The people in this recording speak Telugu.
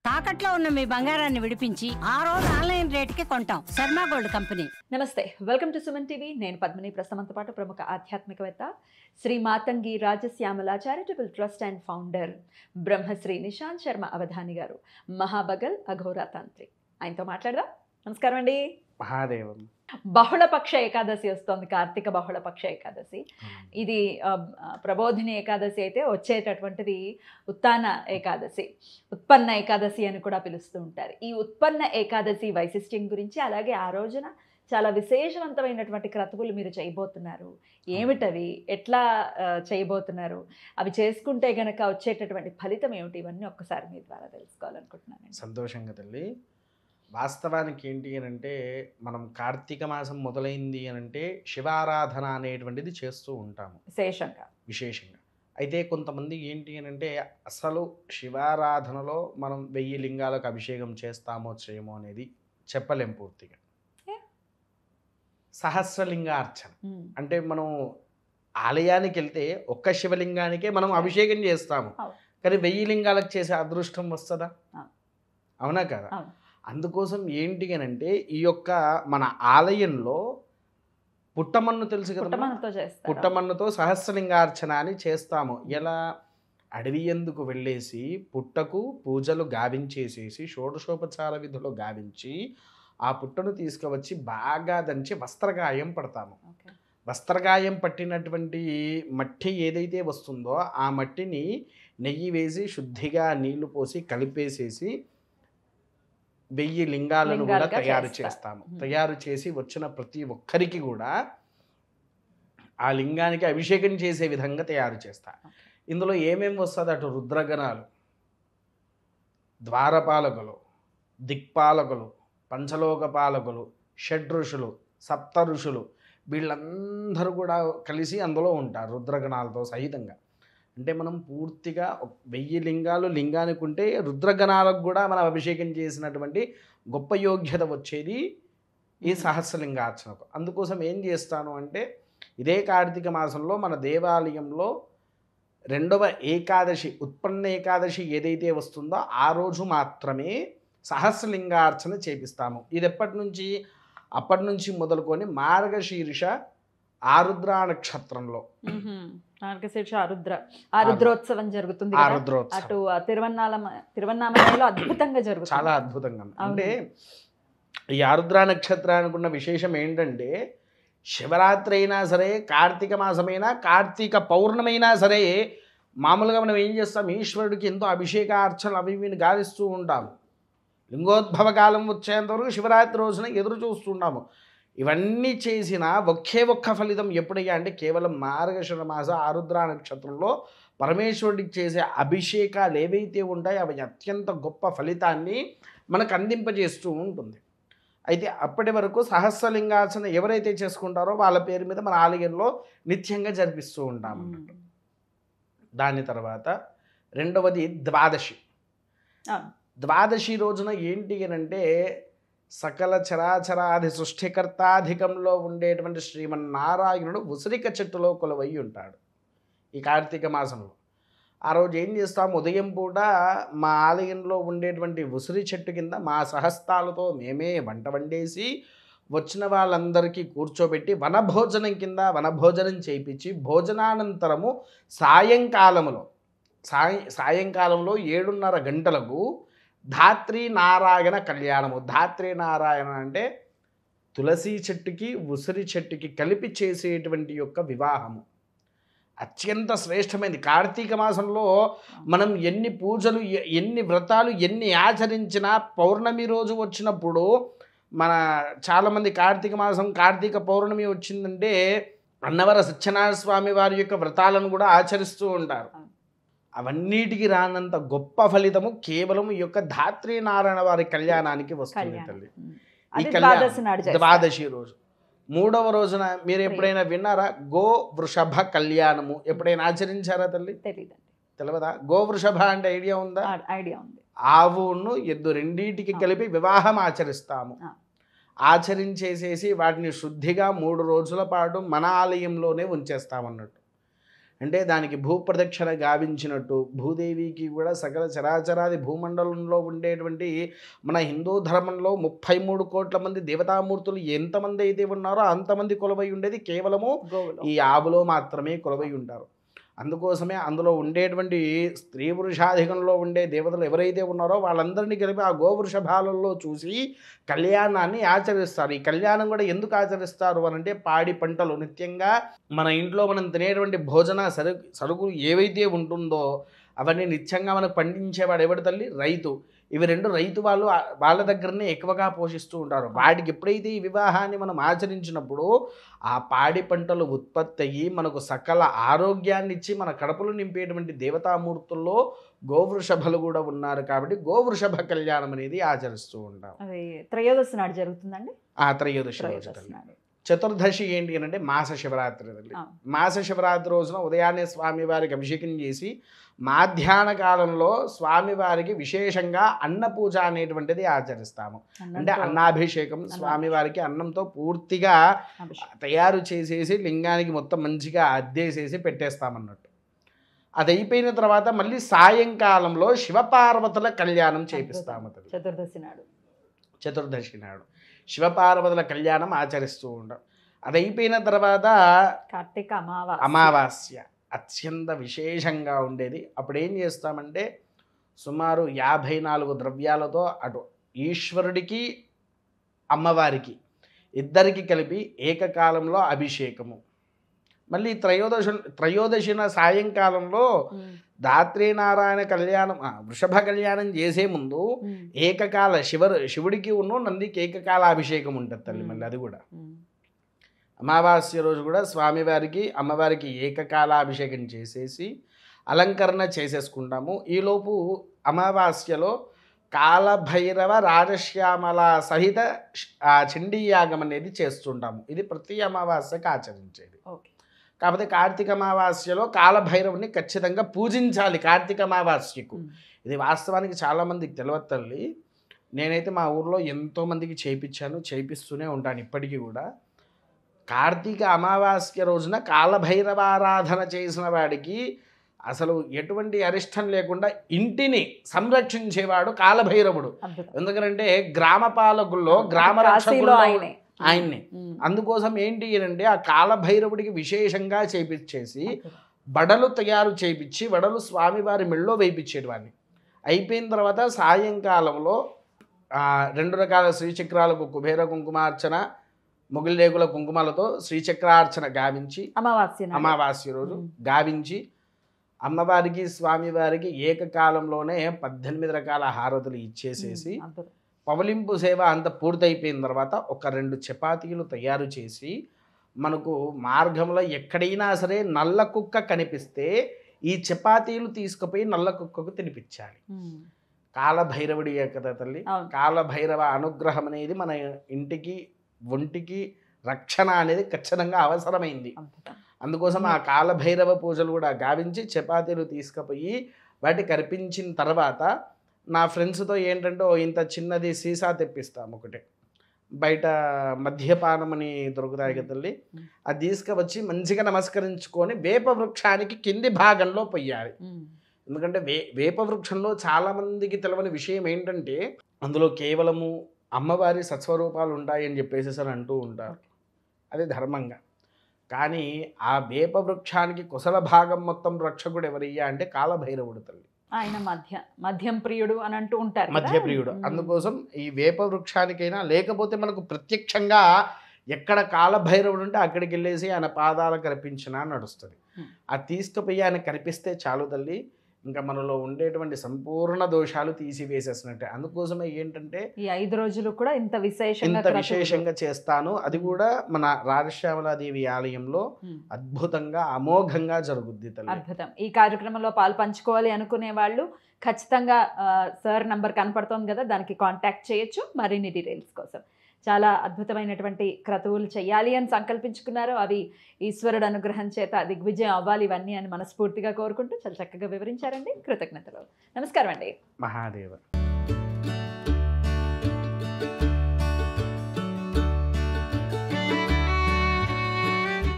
తాకట్లో ఉన్న మీ బంగారాన్ని విడిపించి ఆ రోజు ఆన్లైన్ రేటుకి కొంటాం. Sharma gold company. నమస్తే, వెల్కమ్ టు సుమన్ టీవీ. నేను పద్మిని. ప్రస్తుతంతో పాటు ప్రముఖ ఆధ్యాత్మికవేత్త Shri Matangi Rajashyamala charitable trust and founder Brahmashri Nishant Sharma Avadhani garu, మహాబగల్ అఘోరా తాంత్రి. ఆయనతో మాట్లాడదాం. నమస్కారం అండి. మహాదేవం. బహుళపక్ష ఏకాదశి వస్తోంది, కార్తీక బహుళపక్ష ఏకాదశి. ఇది ప్రబోధిని ఏకాదశి అయితే వచ్చేటటువంటిది ఉత్తాన ఏకాదశి, ఉత్పన్న ఏకాదశి అని కూడా పిలుస్తూ ఉంటారు. ఈ ఉత్పన్న ఏకాదశి వైశిష్ట్యం గురించి, అలాగే ఆ రోజున చాలా విశేషవంతమైనటువంటి క్రతువులు మీరు చేయబోతున్నారు. ఏమిటవి, ఎట్లా చేయబోతున్నారు, అవి చేసుకుంటే గనక వచ్చేటటువంటి ఫలితం ఏమిటి, ఇవన్నీ ఒక్కసారి మీ ద్వారా తెలుసుకోవాలనుకుంటున్నాను. సంతోషంగా తల్లి. వాస్తవానికి ఏంటి అని అంటే, మనం కార్తీక మాసం మొదలైంది అని అంటే శివారాధన అనేటువంటిది చేస్తూ ఉంటాము విశేషంగా. అయితే కొంతమంది ఏంటి అని అంటే, అసలు శివారాధనలో మనం 1000 లింగాలకు అభిషేకం చేస్తామో చేయమో అనేది చెప్పలేం పూర్తిగా. సహస్రలింగార్చన అంటే మనం ఆలయానికి వెళ్తే ఒక్క శివలింగానికే మనం అభిషేకం చేస్తాము, కానీ 1000 లింగాలకు చేసే అదృష్టం వస్తుందా? అవునా కదా? అందుకోసం ఏంటి అని అంటే, ఈ యొక్క మన ఆలయంలో పుట్టమన్ను తెలుసు కదా, పుట్టమన్నుతో సహస్రలింగార్చన అని చేస్తాము. ఎలా? అడవి ఎందుకు వెళ్ళేసి పుట్టకు పూజలు గావించేసేసి షోడశోపచార విధులు గావించి ఆ పుట్టను తీసుకువచ్చి బాగా దంచి వస్త్రగాయం పడతాము. వస్త్రగాయం పట్టినటువంటి మట్టి ఏదైతే వస్తుందో ఆ మట్టిని నెయ్యి వేసి శుద్ధిగా నీళ్లు పోసి కలిపేసేసి 1000 లింగాలను కూడా తయారు చేస్తాము. తయారు చేసి వచ్చిన ప్రతి ఒక్కరికి కూడా ఆ లింగానికి అభిషేకం చేసే విధంగా తయారు చేస్తాను. ఇందులో ఏమేమి వస్తుంది? అటు రుద్రగణాలు, ద్వారపాలకులు, దిక్పాలకులు, పంచలోకపాలకులు, షడ్ఋషులు, సప్త ఋషులు, వీళ్ళందరూ కూడా కలిసి అందులో ఉంటారు రుద్రగణాలతో సహితంగా. అంటే మనం పూర్తిగా 1000 లింగాలు లింగానికి ఉంటే రుద్రగణాలకు కూడా మనం అభిషేకం చేసినటువంటి గొప్ప యోగ్యత వచ్చేది ఈ సహస్రలింగార్చనకు. అందుకోసం ఏం చేస్తాను అంటే, ఇదే కార్తీక మాసంలో మన దేవాలయంలో 2వ ఏకాదశి, ఉత్పన్న ఏకాదశి ఏదైతే వస్తుందో ఆ రోజు మాత్రమే సహస్రలింగార్చన చేపిస్తాము. ఇది అప్పటి నుంచి మొదలుకొని మార్గశీర్ష ఆరుద్ర నక్షత్రంలో ఆరుద్రోత్సవం జరుగుతుంది. అటు తిరువన్నామలలో అద్భుతంగా జరుగుతుంది, చాలా అద్భుతంగా. అంటే ఈ ఆరుద్ర నక్షత్రానికి ఉన్న విశేషం ఏంటంటే, శివరాత్రి అయినా సరే, కార్తీక మాసమైనా, కార్తీక పౌర్ణమైనా సరే, మామూలుగా మనం ఏం చేస్తాం, ఈశ్వరుడికి ఎంతో అభిషేకార్చనలు అవి ఇవి గావిస్తూ ఉంటాము. లింగోద్భవ కాలం వచ్చేంతవరకు శివరాత్రి రోజున ఎదురు చూస్తున్నాము. ఇవన్నీ చేసిన ఒక్క ఫలితం ఎప్పుడయ్యా అంటే, కేవలం మార్గశిర మాస ఆరుద్ర నక్షత్రంలో పరమేశ్వరుడికి చేసే అభిషేకాలు ఏవైతే ఉంటాయో అవి అత్యంత గొప్ప ఫలితాన్ని మనకు అందింపజేస్తూ ఉంటుంది. అయితే అప్పటి వరకు సహస్రలింగార్చన ఎవరైతే చేసుకుంటారో వాళ్ళ పేరు మీద మన ఆలయంలో నిత్యంగా జరిపిస్తూ ఉంటాం అన్నట్టు. దాని తర్వాత 2వది ద్వాదశి. ద్వాదశి రోజున ఏంటి అని అంటే, సకల చరాచరాది సృష్టికర్తాధికంలో ఉండేటువంటి శ్రీమన్నారాయణుడు ఉసిరిక చెట్టులో కొలువై ఉంటాడు ఈ కార్తీక మాసంలో. ఆ రోజు ఏం చేస్తాం, ఉదయం పూట మా ఆలయంలో ఉండేటువంటి ఉసిరి చెట్టు కింద మా సహస్తాలతో మేమే వంట వండేసి వచ్చిన వాళ్ళందరికీ కూర్చోబెట్టి వనభోజనం కింద వనభోజనం చేయించి, భోజనానంతరము సాయంకాలంలో 7:30 గంటలకు ధాత్రి నారాయణ కళ్యాణము. ధాత్రి నారాయణ అంటే తులసి చెట్టుకి ఉసిరి చెట్టుకి కలిపి చేసేటువంటి యొక్క వివాహము. అత్యంత శ్రేష్టమైనది. కార్తీక మాసంలో మనం ఎన్ని పూజలు, ఎన్ని వ్రతాలు, ఎన్ని ఆచరించినా పౌర్ణమి రోజు వచ్చినప్పుడు చాలామంది కార్తీక మాసం, కార్తీక పౌర్ణమి వచ్చిందంటే అన్నవర సత్యనారాయణ స్వామి వారి యొక్క వ్రతాలను కూడా ఆచరిస్తూ ఉంటారు. అవన్నిటికీ రానంత గొప్ప ఫలితము కేవలం ఈ యొక్క ధాత్రి నారాయణ వారి కళ్యాణానికి వస్తుంది తల్లి. ఈ ద్వాదశి రోజు. 3వ రోజున మీరు ఎప్పుడైనా విన్నారా? గో వృషభ కళ్యాణము ఎప్పుడైనా ఆచరించారా తల్లి? తెలియదా? గో వృషభ అంటే ఐడియా ఉందా? ఐడియా ఉంది. ఆవును ఎద్దు రెండింటికి కలిపి వివాహం ఆచరిస్తాము. ఆచరించేసేసి వాటిని శుద్ధిగా 3 రోజుల పాటు మన ఆలయంలోనే ఉంచేస్తామన్నట్టు. అంటే దానికి భూప్రదక్షిణ గావించినట్టు భూదేవికి కూడా సకల చరాచరాది భూమండలంలో ఉండేటువంటి మన హిందూ ధర్మంలో 33 కోట్ల మంది దేవతామూర్తులు ఎంతమంది అయితే ఉన్నారో అంతమంది కొలువై ఉండేది కేవలము ఈ ఆవులో మాత్రమే కొలువై ఉంటారు. అందుకోసమే అందులో ఉండేటువంటి స్త్రీ పురుషాధికంలో ఉండే దేవతలు ఎవరైతే ఉన్నారో వాళ్ళందరినీ కలిపి ఆ గోవృషభాలలో చూసి కళ్యాణాన్ని ఆచరిస్తారు. ఈ కళ్యాణం కూడా ఎందుకు ఆచరిస్తారు అని అంటే పాడి పంటలు నిత్యంగా మన ఇంట్లో మనం తినేటువంటి భోజన సరుకులు ఏవైతే ఉంటుందో అవన్నీ నిత్యంగా మనకు పండించేవాడు ఎవడు తల్లి? రైతు. ఇవి రెండు రైతు వాళ్ళ దగ్గరనే ఎక్కువగా పోషిస్తూ ఉంటారు. వాటికి ఎప్పుడైతే ఈ వివాహాన్ని మనం ఆచరించినప్పుడు ఆ పాడి పంటలు ఉత్పత్తి అయ్యి మనకు సకల ఆరోగ్యాన్ని ఇచ్చి మన కడుపులు నింపేటువంటి దేవతామూర్తుల్లో గోవృషభలు కూడా ఉన్నారు. కాబట్టి గోవృషభ కళ్యాణం అనేది ఆచరిస్తూ ఉంటాం. అది త్రయోదశి నాడు జరుగుతుందండి. ఆ త్రయోదశి రోజు. చతుర్దశి ఏంటి అని అంటే మాస శివరాత్రి. మాస శివరాత్రి రోజున ఉదయాన్నే స్వామివారికి అభిషేకం చేసి మాధ్యాహ్న కాలంలో స్వామివారికి విశేషంగా అన్న పూజ అనేటువంటిది ఆచరిస్తాము. అంటే అన్నాభిషేకం, స్వామివారికి అన్నంతో పూర్తిగా తయారు చేసేసి లింగానికి మొత్తం మంచిగా అద్దేసేసి పెట్టేస్తామన్నట్టు. అది అయిపోయిన తర్వాత మళ్ళీ సాయంకాలంలో శివపార్వతుల కళ్యాణం చేపిస్తాము. చతుర్దశి నాడు శివపార్వతుల కళ్యాణం ఆచరిస్తూ ఉంటాం. అది అయిపోయిన తర్వాత కార్తీక అమావాస్య అత్యంత విశేషంగా ఉండేది. అప్పుడు ఏం చేస్తామంటే సుమారు 54 ద్రవ్యాలతో అటు ఈశ్వరుడికి అమ్మవారికి ఇద్దరికి కలిపి ఏకకాలంలో అభిషేకము. మళ్ళీ త్రయోదశిన సాయంకాలంలో ధాత్రీనారాయణ కళ్యాణం వృషభ కళ్యాణం చేసే ముందు ఏకకాల శివుడికి నందికి ఏకకాల అభిషేకం ఉంటుంది తల్లి. మళ్ళీ అది కూడా అమావాస్య రోజు కూడా స్వామివారికి అమ్మవారికి ఏకకాలాభిషేకం చేసేసి అలంకరణ చేసేసుకుంటాము. ఈలోపు అమావాస్యలో కాలభైరవ రాజశ్యామల సహిత చండీయాగం అనేది చేస్తుంటాము. ఇది ప్రతి అమావాస్యకు ఆచరించేది. కాకపోతే కార్తీక అమావాస్యలో కాలభైరవుని ఖచ్చితంగా పూజించాలి. కార్తీక అమావాస్యకు ఇది వాస్తవానికి చాలామందికి తెలియదు తల్లి. నేనైతే మా ఊర్లో ఎంతోమందికి చేపిస్తూనే ఉంటాను ఇప్పటికీ కూడా. కార్తీక అమావాస్య రోజున కాలభైరవారాధన చేసిన వాడికి అసలు ఎటువంటి అరిష్టం లేకుండా ఇంటిని సంరక్షించేవాడు కాలభైరవుడు. ఎందుకంటే గ్రామ పాలకుల్లో గ్రామ రక్షకుల్లో ఆయన్ని. అందుకోసం ఏంటి అంటే ఆ కాలభైరవుడికి విశేషంగా చేపించేసి బడలు తయారు చేయించి వడలు స్వామివారి మెళ్ళో వేయించేవాడిని. అయిపోయిన తర్వాత సాయంకాలంలో 2 రకాల శ్రీచక్రాలకు కుబేర కుంకుమార్చన, మొగిలిరేకుల కుంకుమాలతో శ్రీచక్రార్చన గావించి అమావాస్య రోజు గావించి అమ్మవారికి స్వామివారికి ఏకకాలంలోనే 18 రకాల హారతులు ఇచ్చేసేసి పవలింపు సేవ అంత పూర్తయిపోయిన తర్వాత ఒక 2 చపాతీలు తయారు చేసి మనకు మార్గంలో ఎక్కడైనా సరే నల్ల కుక్క కనిపిస్తే ఈ చపాతీలు తీసుకుపోయి నల్ల కుక్కకు తినిపించాలి. కాలభైరవుడి కదా తల్లి. కాలభైరవ అనుగ్రహం అనేది మన ఇంటికి ఒంటికి రక్షణ అనేది ఖచ్చితంగా అవసరమైంది. అందుకోసం ఆ కాలభైరవ పూజలు కూడా గావించి చపాతీలు తీసుకుపోయి వాటికి అర్పించిన తర్వాత నా ఫ్రెండ్స్తో ఏంటంటే ఇంత చిన్నది సీసా తెప్పిస్తాము ఒకటి, బయట మద్యపానం అని దొరుకుతాయి కదా తల్లి. అది తీసుకువచ్చి మంచిగా నమస్కరించుకొని వేప వృక్షానికి కింది భాగంలో పొయ్యాలి. ఎందుకంటే వేప వృక్షంలో చాలామందికి తెలియని విషయం ఏంటంటే అందులో కేవలము అమ్మవారి సత్స్వరూపాలు ఉంటాయని చెప్పేసి సార్ అంటూ ఉంటారు. అది ధర్మంగా. కానీ ఆ వేప వృక్షానికి కుశల భాగం మొత్తం రక్షకుడు ఎవరయ్యా అంటే కాలభైరవుడు తల్లి. ఆయన మద్యం ప్రియుడు అని అంటూ ఉంటారు. మధ్యప్రియుడు. అందుకోసం ఈ వేప వృక్షానికైనా లేకపోతే మనకు ప్రత్యక్షంగా ఎక్కడ కాలభైరవుడు ఉంటే అక్కడికి వెళ్ళేసి ఆయన పాదాలకు కనిపించినా నడుస్తుంది. అది తీసుకుపోయి ఆయన కనిపిస్తే చాలు తల్లి, ఇంకా మనలో ఉండేటువంటి సంపూర్ణ దోషాలు తీసివేసేసినట్టే. అందుకోసమే ఏంటంటే ఈ 5 రోజులు కూడా ఇంత విశేషంగా చేస్తాను. అది కూడా మన రాజశ్యామలాదేవి ఆలయంలో అద్భుతంగా అమోఘంగా జరుగుద్ది తల్లి. అద్భుతం. ఈ కార్యక్రమంలో పాలు పంచుకోవాలి అనుకునే వాళ్ళు ఖచ్చితంగా సార్ నంబర్ కనపడుతోంది కదా, దానికి కాంటాక్ట్ చేయొచ్చు మరిన్ని డీటెయిల్స్ కోసం. చాలా అద్భుతమైనటువంటి క్రతువులు చేయాలి అని సంకల్పించుకున్నారు. అవి ఈశ్వరుడు అనుగ్రహం చేత దిగ్విజయం అవ్వాలి ఇవన్నీ అని మనస్ఫూర్తిగా కోరుకుంటూ చాలా చక్కగా వివరించారండి. కృతజ్ఞతలు. నమస్కారం అండి. మహాదేవ.